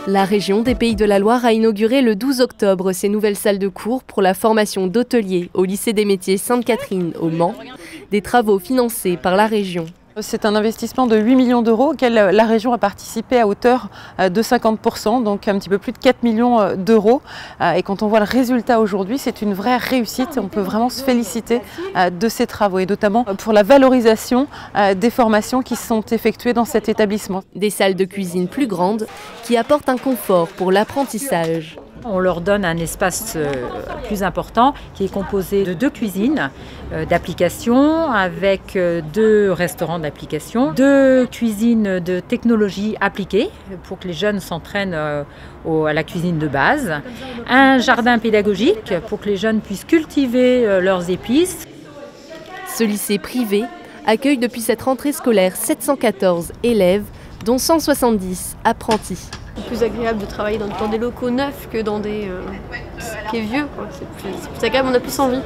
La région des Pays de la Loire a inauguré le 12 octobre ses nouvelles salles de cours pour la formation d'hôteliers au lycée des métiers Sainte-Catherine au Mans, des travaux financés par la région. C'est un investissement de 8 millions d'euros auquel la région a participé à hauteur de 50%, donc un petit peu plus de 4 millions d'euros. Et quand on voit le résultat aujourd'hui, c'est une vraie réussite. On peut vraiment se féliciter de ces travaux et notamment pour la valorisation des formations qui sont effectuées dans cet établissement. Des salles de cuisine plus grandes qui apportent un confort pour l'apprentissage. On leur donne un espace plus important qui est composé de 2 cuisines d'application avec 2 restaurants d'application, 2 cuisines de technologie appliquée pour que les jeunes s'entraînent à la cuisine de base, un jardin pédagogique pour que les jeunes puissent cultiver leurs épices. Ce lycée privé accueille depuis cette rentrée scolaire 714 élèves, dont 170 apprentis. C'est plus agréable de travailler dans des locaux neufs que dans des qui est vieux. C'est plus agréable, on a plus envie.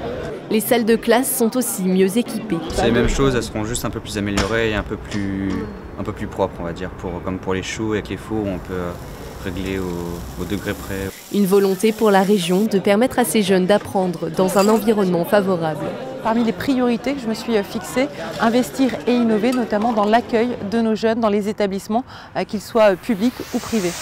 Les salles de classe sont aussi mieux équipées. C'est les mêmes choses, elles seront juste un peu plus améliorées et un peu plus propres, on va dire, comme pour les choux avec les fours où on peut régler au degré près. Une volonté pour la région de permettre à ces jeunes d'apprendre dans un environnement favorable. Parmi les priorités que je me suis fixée, investir et innover, notamment dans l'accueil de nos jeunes dans les établissements, qu'ils soient publics ou privés.